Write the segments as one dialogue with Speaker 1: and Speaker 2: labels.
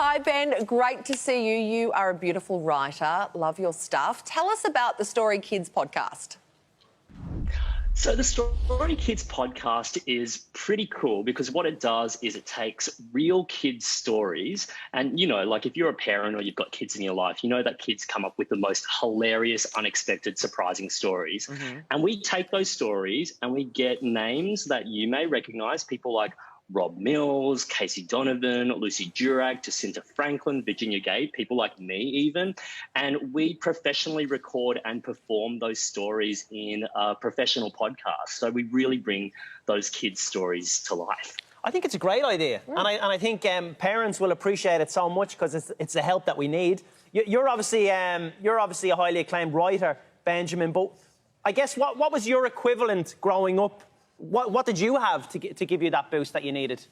Speaker 1: Hi, Ben. Great to see you. You are a beautiful writer. Love your stuff. Tell us about the Story Kids podcast.
Speaker 2: So the Story Kids podcast is pretty cool because what it does is it takes real kids' stories and, like if you're a parent or you've got kids in your life, you know that kids come up with the most hilarious, unexpected, surprising stories. And we take those stories and we get names that you may recognise, people like Rob Mills, Casey Donovan, Lucy Durack, Jacinta Franklin, Virginia Gay, people like me even. And we professionally record and perform those stories in a professional podcast. So we really bring those kids' stories to life.
Speaker 3: I think it's a great idea. And I think parents will appreciate it so much because it's the help that we need. You're obviously a highly acclaimed writer, Benjamin, but I guess what was your equivalent growing up? What did you have to give you that boost that you needed?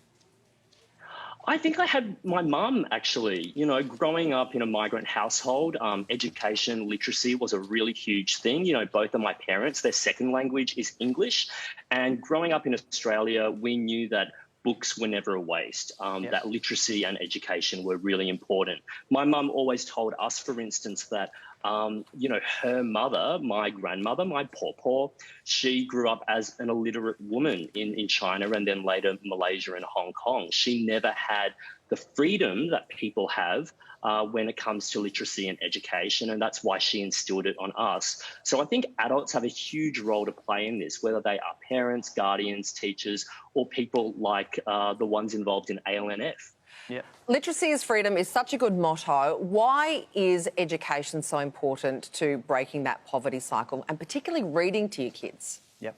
Speaker 2: I think I had my mum, actually. Growing up in a migrant household, education, literacy was a really huge thing. Both of my parents, their second language is English. And growing up in Australia, we knew that books were never a waste, that literacy and education were really important. My mum always told us, for instance, that her mother, my grandmother, my pawpaw, she grew up as an illiterate woman in China and then later Malaysia and Hong Kong. She never had the freedom that people have when it comes to literacy and education, and that's why she instilled it on us. So I think adults have a huge role to play in this, whether they are parents, guardians, teachers, or people like the ones involved in ALNF.
Speaker 1: Yeah. Literacy is freedom is such a good motto. Why is education so important to breaking that poverty cycle and particularly reading to your kids?
Speaker 3: Yep.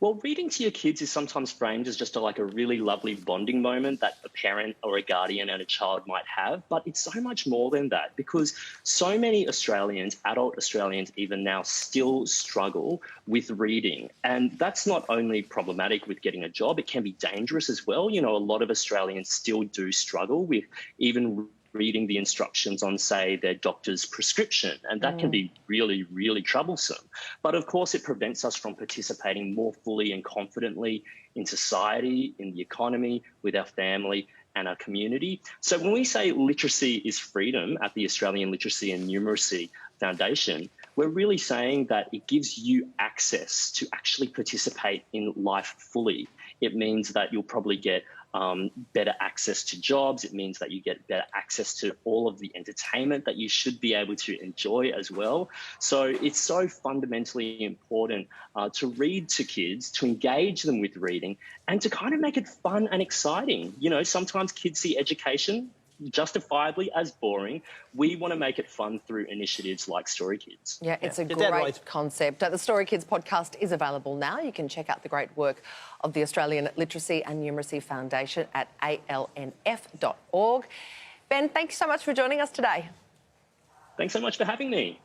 Speaker 2: Well, reading to your kids is sometimes framed as just a really lovely bonding moment that a parent or a guardian and a child might have, but it's so much more than that because so many Australians, adult Australians even now, still struggle with reading. And that's not only problematic with getting a job, it can be dangerous as well. A lot of Australians still do struggle with even reading the instructions on, say, their doctor's prescription, and that can be really, really troublesome. But of course, it prevents us from participating more fully and confidently in society, in the economy, with our family and our community. So when we say literacy is freedom at the Australian Literacy and Numeracy Foundation, we're really saying that it gives you access to actually participate in life fully. It means that you'll probably get better access to jobs. It means that you get better access to all of the entertainment that you should be able to enjoy as well. So it's so fundamentally important to read to kids, to engage them with reading, and to kind of make it fun and exciting. Sometimes kids see education justifiably as boring. We want to make it fun through initiatives like Story Kids.
Speaker 1: Yeah, it's a great concept. The Story Kids podcast is available now. You can check out the great work of the Australian Literacy and Numeracy Foundation at alnf.org. Ben, thanks so much for joining us today.
Speaker 2: Thanks so much for having me.